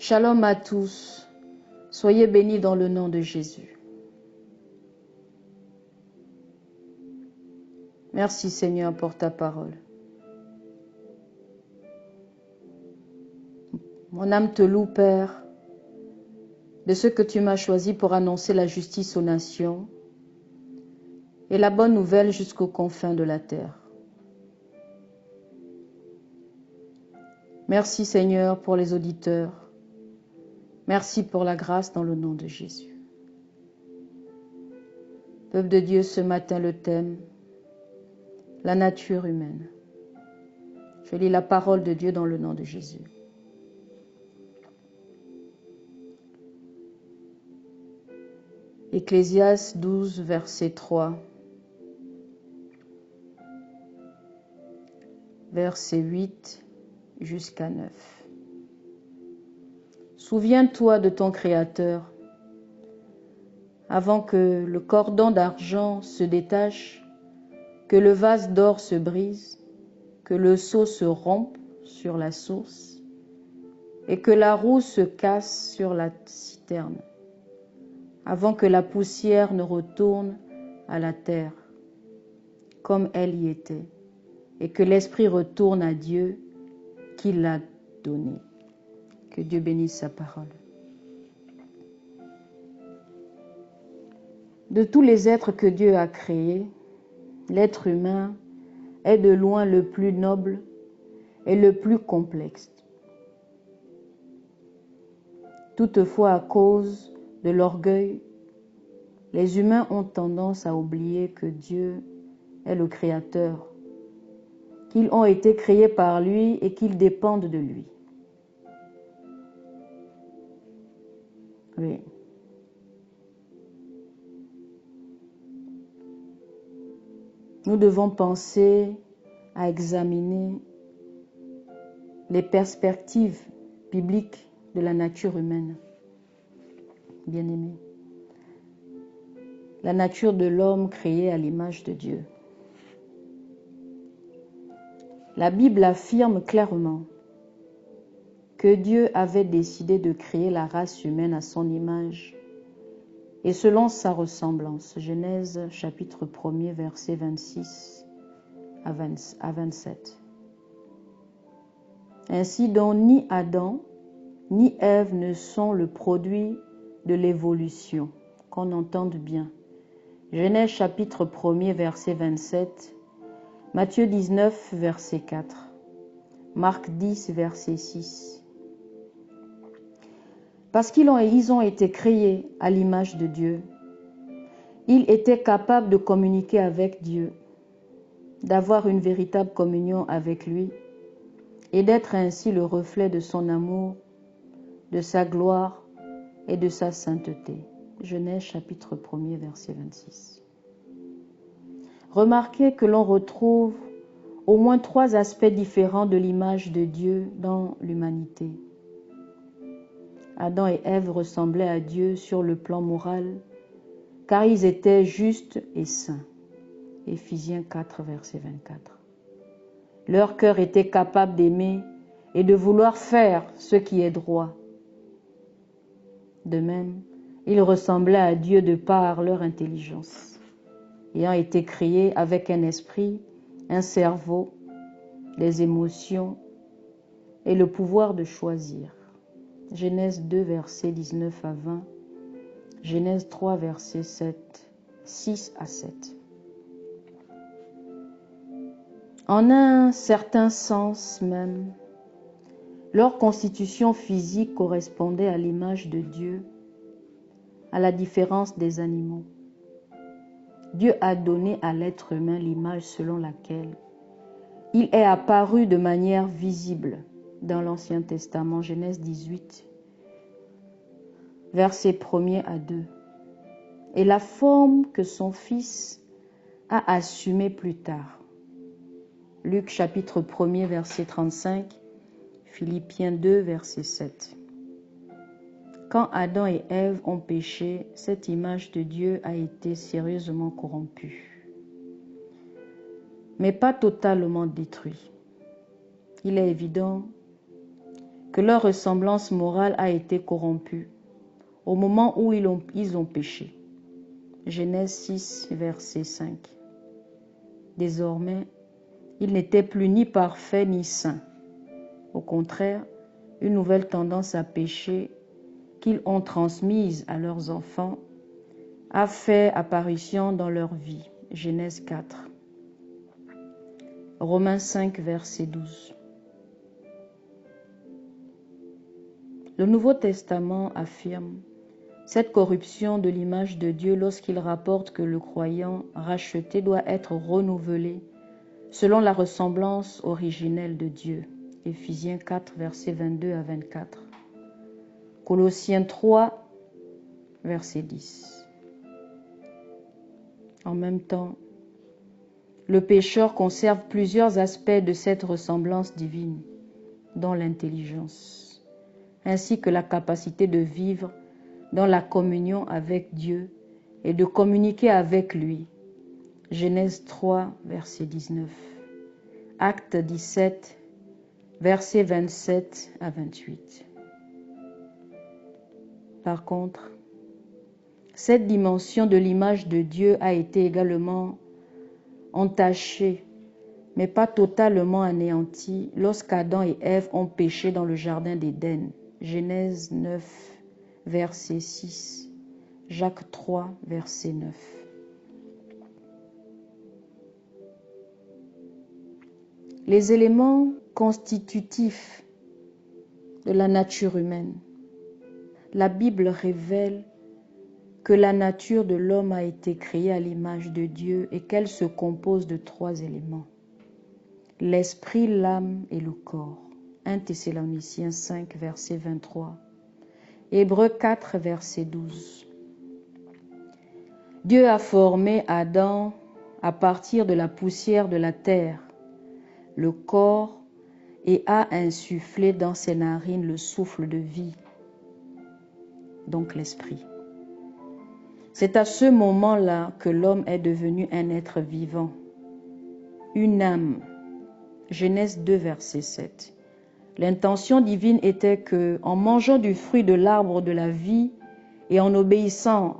Shalom à tous. Soyez bénis dans le nom de Jésus. Merci Seigneur pour ta parole. Mon âme te loue, Père, de ce que tu m'as choisi pour annoncer la justice aux nations et la bonne nouvelle jusqu'aux confins de la terre. Merci Seigneur pour les auditeurs. Merci pour la grâce dans le nom de Jésus. Peuple de Dieu, ce matin le thème, la nature humaine. Je lis la parole de Dieu dans le nom de Jésus. Ecclésiaste 12, verset 3, verset 8 jusqu'à 9. Souviens-toi de ton Créateur, avant que le cordon d'argent se détache, que le vase d'or se brise, que le seau se rompe sur la source et que la roue se casse sur la citerne, avant que la poussière ne retourne à la terre comme elle y était, et que l'esprit retourne à Dieu qui l'a donné. Que Dieu bénisse sa parole. De tous les êtres que Dieu a créés, l'être humain est de loin le plus noble et le plus complexe. Toutefois, à cause de l'orgueil, les humains ont tendance à oublier que Dieu est le Créateur, qu'ils ont été créés par lui et qu'ils dépendent de lui. Oui. Nous devons penser à examiner les perspectives bibliques de la nature humaine. Bien-aimés, la nature de l'homme créé à l'image de Dieu. La Bible affirme clairement que Dieu avait décidé de créer la race humaine à son image et selon sa ressemblance. Genèse chapitre 1er, versets 26 à 27. Ainsi donc ni Adam ni Ève ne sont le produit de l'évolution, qu'on entende bien. Genèse chapitre 1er, verset 27, Matthieu 19, verset 4, Marc 10, verset 6. Parce qu'ils ont été créés à l'image de Dieu, ils étaient capables de communiquer avec Dieu, d'avoir une véritable communion avec lui et d'être ainsi le reflet de son amour, de sa gloire et de sa sainteté. Genèse chapitre 1er, verset 26. Remarquez que l'on retrouve au moins 3 aspects différents de l'image de Dieu dans l'humanité. Adam et Ève ressemblaient à Dieu sur le plan moral, car ils étaient justes et saints. Éphésiens 4, verset 24. Leur cœur était capable d'aimer et de vouloir faire ce qui est droit. De même, ils ressemblaient à Dieu de par leur intelligence, ayant été créés avec un esprit, un cerveau, des émotions et le pouvoir de choisir. Genèse 2, versets 19 à 20, Genèse 3, versets 6 à 7. En un certain sens même, leur constitution physique correspondait à l'image de Dieu, à la différence des animaux. Dieu a donné à l'être humain l'image selon laquelle il est apparu de manière visible dans l'Ancien Testament, Genèse 18, versets 1er à 2, et la forme que son Fils a assumée plus tard. Luc chapitre 1er, verset 35, Philippiens 2, verset 7. Quand Adam et Ève ont péché, cette image de Dieu a été sérieusement corrompue, mais pas totalement détruite. Il est évident que leur ressemblance morale a été corrompue au moment où ils ont péché. Genèse 6, verset 5. Désormais, ils n'étaient plus ni parfaits ni saints. Au contraire, une nouvelle tendance à pécher qu'ils ont transmise à leurs enfants a fait apparition dans leur vie. Genèse 4. Romains 5, verset 12. Le Nouveau Testament affirme cette corruption de l'image de Dieu lorsqu'il rapporte que le croyant racheté doit être renouvelé selon la ressemblance originelle de Dieu. Éphésiens 4, versets 22 à 24. Colossiens 3, verset 10. En même temps, le pécheur conserve plusieurs aspects de cette ressemblance divine, dont l'intelligence, ainsi que la capacité de vivre dans la communion avec Dieu et de communiquer avec lui. Genèse 3, verset 19. Actes 17, versets 27 à 28. Par contre, cette dimension de l'image de Dieu a été également entachée, mais pas totalement anéantie, lorsqu'Adam et Ève ont péché dans le jardin d'Éden. Genèse 9, verset 6. Jacques 3, verset 9. Les éléments constitutifs de la nature humaine. La Bible révèle que la nature de l'homme a été créée à l'image de Dieu et qu'elle se compose de 3 éléments. L'esprit, l'âme et le corps. 1 Thessaloniciens 5, verset 23. Hébreux 4, verset 12. Dieu a formé Adam à partir de la poussière de la terre, le corps, et a insufflé dans ses narines le souffle de vie, donc l'esprit. C'est à ce moment-là que l'homme est devenu un être vivant, une âme. Genèse 2, verset 7. L'intention divine était que, en mangeant du fruit de l'arbre de la vie et en obéissant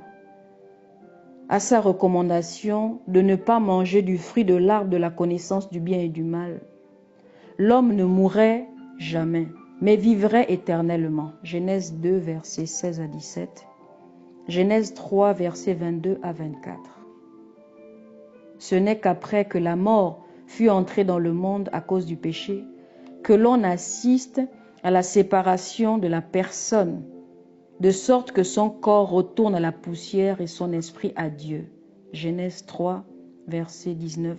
à sa recommandation de ne pas manger du fruit de l'arbre de la connaissance du bien et du mal, l'homme ne mourrait jamais, mais vivrait éternellement. Genèse 2, versets 16 à 17. Genèse 3, versets 22 à 24. Ce n'est qu'après que la mort fut entrée dans le monde à cause du péché que l'on assiste à la séparation de la personne, de sorte que son corps retourne à la poussière et son esprit à Dieu. Genèse 3, verset 19.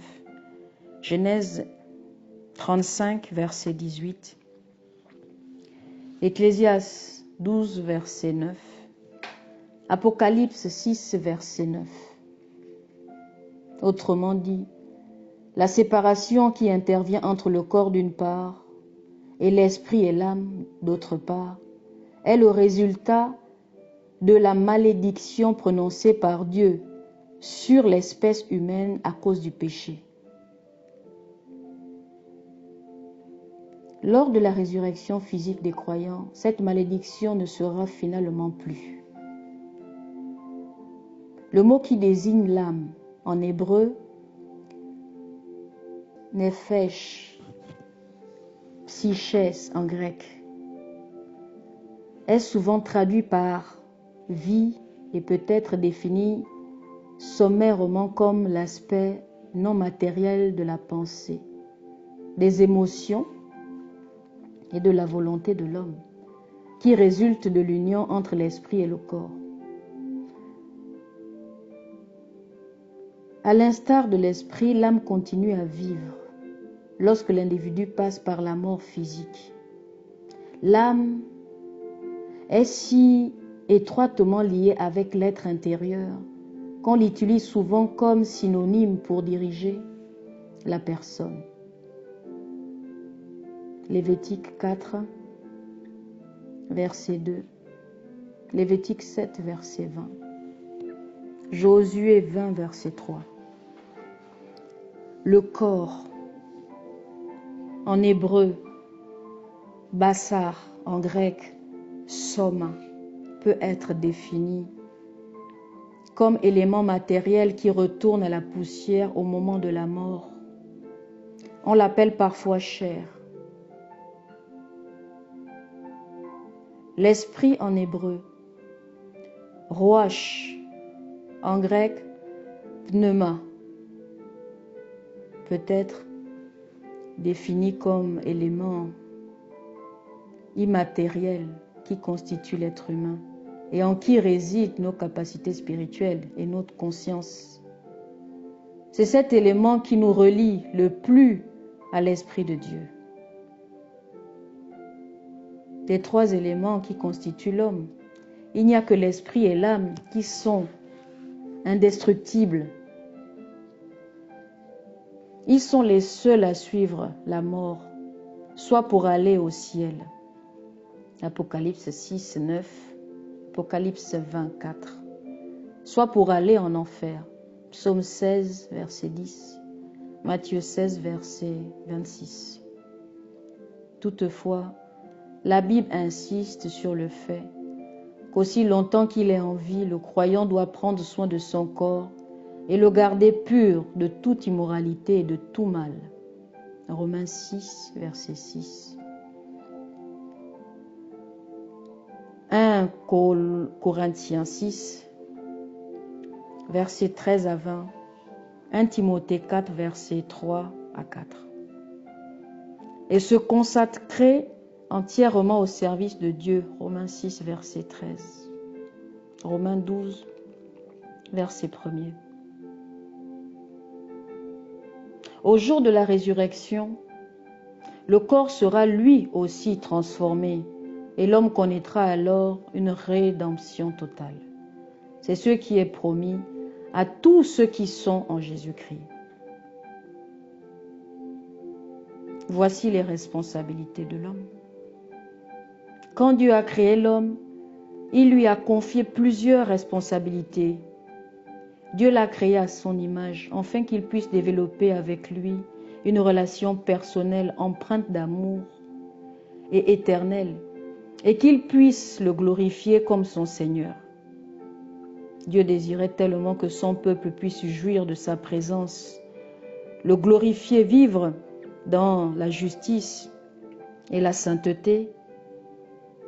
Genèse 35, verset 18. Ecclésiaste 12, verset 9. Apocalypse 6, verset 9. Autrement dit, la séparation qui intervient entre le corps d'une part et l'esprit et l'âme d'autre part est le résultat de la malédiction prononcée par Dieu sur l'espèce humaine à cause du péché. Lors de la résurrection physique des croyants, cette malédiction ne sera finalement plus. Le mot qui désigne l'âme, en hébreu, nephesh, psychès en grec, est souvent traduit par vie et peut être défini sommairement comme l'aspect non matériel de la pensée, des émotions et de la volonté de l'homme, qui résulte de l'union entre l'esprit et le corps. À l'instar de l'esprit, l'âme continue à vivre lorsque l'individu passe par la mort physique. L'âme est si étroitement liée avec l'être intérieur qu'on l'utilise souvent comme synonyme pour diriger la personne. Lévitique 4, verset 2. Lévitique 7, verset 20. Josué 20, verset 3. Le corps, en hébreu, bassar, en grec soma, peut être défini comme élément matériel qui retourne à la poussière au moment de la mort. On l'appelle parfois chair. L'esprit en hébreu, roach, en grec pneuma, peut être défini comme élément immatériel qui constitue l'être humain et en qui résident nos capacités spirituelles et notre conscience. C'est cet élément qui nous relie le plus à l'Esprit de Dieu. Des trois éléments qui constituent l'homme, il n'y a que l'esprit et l'âme qui sont indestructibles. Ils sont les seuls à suivre la mort, soit pour aller au ciel. Apocalypse 6, 9, Apocalypse 24. Soit pour aller en enfer. Psaume 16, verset 10, Matthieu 16, verset 26. Toutefois, la Bible insiste sur le fait qu'aussi longtemps qu'il est en vie, le croyant doit prendre soin de son corps et le garder pur de toute immoralité et de tout mal. Romains 6, verset 6. 1 Corinthiens 6, versets 13 à 20. 1 Timothée 4, versets 3 à 4. Et se consacrer entièrement au service de Dieu. Romains 6, verset 13. Romains 12, verset 1er. Au jour de la résurrection, le corps sera lui aussi transformé et l'homme connaîtra alors une rédemption totale. C'est ce qui est promis à tous ceux qui sont en Jésus-Christ. Voici les responsabilités de l'homme. Quand Dieu a créé l'homme, il lui a confié plusieurs responsabilités. Dieu l'a créé à son image, afin qu'il puisse développer avec lui une relation personnelle empreinte d'amour et éternelle, et qu'il puisse le glorifier comme son Seigneur. Dieu désirait tellement que son peuple puisse jouir de sa présence, le glorifier, vivre dans la justice et la sainteté,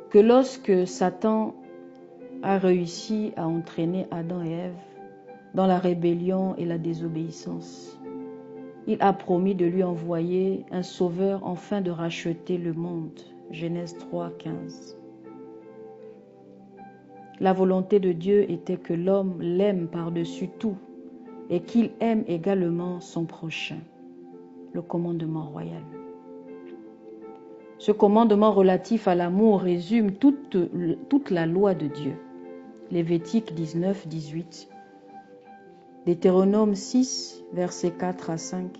que lorsque Satan a réussi à entraîner Adam et Ève dans la rébellion et la désobéissance, il a promis de lui envoyer un sauveur afin de racheter le monde. Genèse 3, 15. La volonté de Dieu était que l'homme l'aime par-dessus tout et qu'il aime également son prochain. Le commandement royal. Ce commandement relatif à l'amour résume toute la loi de Dieu. Lévitique 19, 18. Deutéronome 6, versets 4 à 5.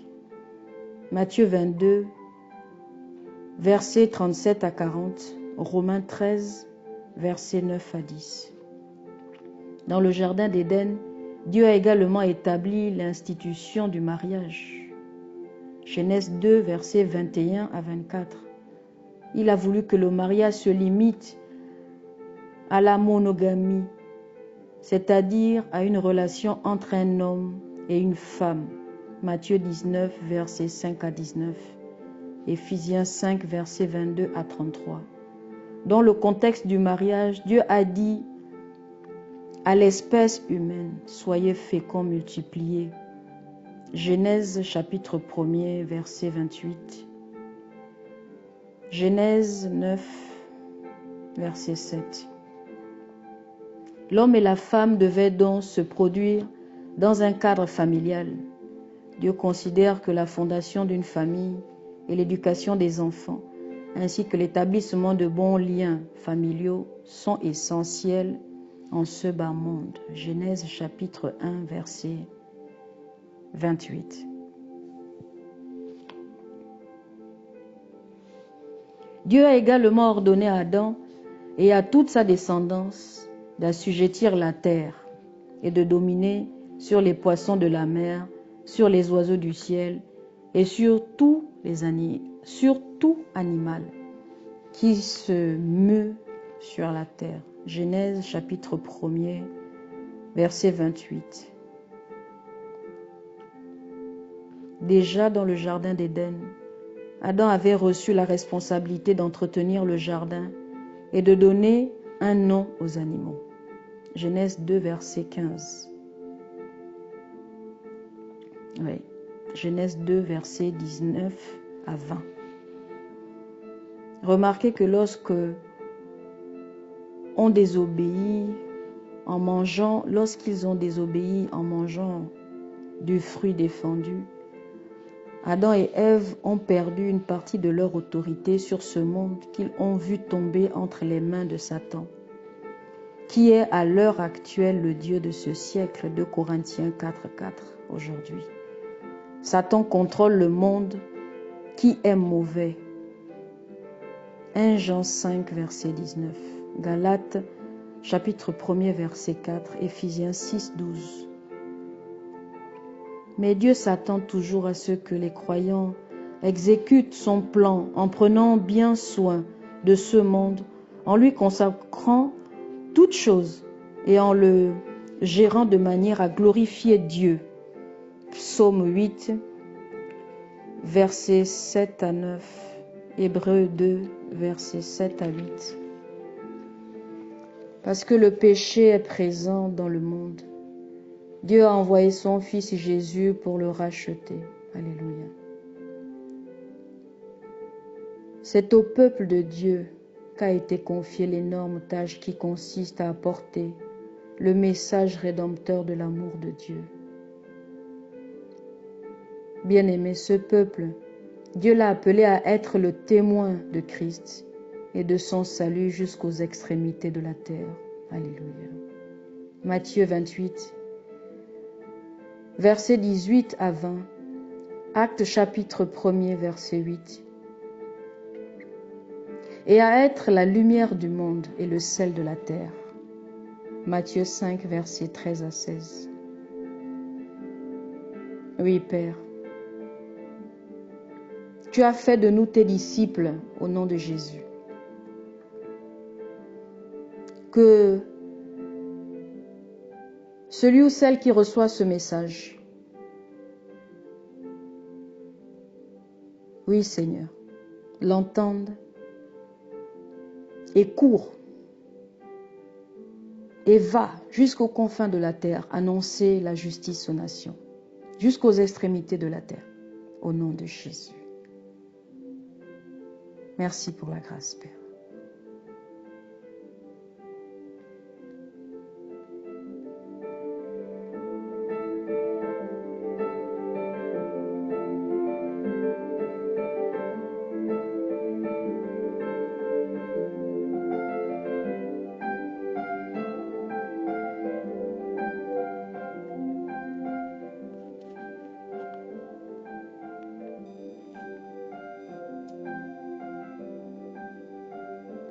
Matthieu 22, versets 37 à 40. Romains 13, versets 9 à 10. Dans le jardin d'Éden, Dieu a également établi l'institution du mariage. Genèse 2, versets 21 à 24. Il a voulu que le mariage se limite à la monogamie, c'est-à-dire à une relation entre un homme et une femme. Matthieu 19, versets 5 à 19. Éphésiens 5, versets 22 à 33. Dans le contexte du mariage, Dieu a dit à l'espèce humaine, soyez féconds, multipliés. Genèse chapitre 1er, verset 28. Genèse 9, verset 7. L'homme et la femme devaient donc se produire dans un cadre familial. Dieu considère que la fondation d'une famille et l'éducation des enfants, ainsi que l'établissement de bons liens familiaux, sont essentiels en ce bas monde. Genèse chapitre 1, verset 28. Dieu a également ordonné à Adam et à toute sa descendance d'assujettir la terre et de dominer sur les poissons de la mer, sur les oiseaux du ciel et sur tout animal qui se meut sur la terre. Genèse chapitre 1er, verset 28. Déjà dans le jardin d'Éden, Adam avait reçu la responsabilité d'entretenir le jardin et de donner un nom aux animaux. Genèse 2, verset 15. Oui. Genèse 2, verset 19 à 20. Remarquez que lorsque on désobéit en mangeant, lorsqu'ils ont désobéi en mangeant du fruit défendu, Adam et Ève ont perdu une partie de leur autorité sur ce monde qu'ils ont vu tomber entre les mains de Satan, qui est à l'heure actuelle le Dieu de ce siècle, 2 Corinthiens 4:4 aujourd'hui. Satan contrôle le monde qui est mauvais. 1 Jean 5, verset 19. Galates, chapitre 1er, verset 4. Éphésiens 6, 12. Mais Dieu s'attend toujours à ce que les croyants exécutent son plan en prenant bien soin de ce monde, en lui consacrant toutes choses et en le gérant de manière à glorifier Dieu. Psaume 8, versets 7 à 9, Hébreux 2, versets 7 à 8. Parce que le péché est présent dans le monde, Dieu a envoyé son Fils Jésus pour le racheter. Alléluia. C'est au peuple de Dieu qu'a été confiée l'énorme tâche qui consiste à apporter le message rédempteur de l'amour de Dieu. Bien-aimé, ce peuple, Dieu l'a appelé à être le témoin de Christ et de son salut jusqu'aux extrémités de la terre. Alléluia. Matthieu 28, versets 18 à 20. Actes chapitre 1er, verset 8. Et à être la lumière du monde et le sel de la terre. Matthieu 5, versets 13 à 16. Oui, Père. Tu as fait de nous tes disciples au nom de Jésus. Que celui ou celle qui reçoit ce message, oui Seigneur, l'entende et court et va jusqu'aux confins de la terre annoncer la justice aux nations, jusqu'aux extrémités de la terre, au nom de Jésus. Merci pour la grâce, Père.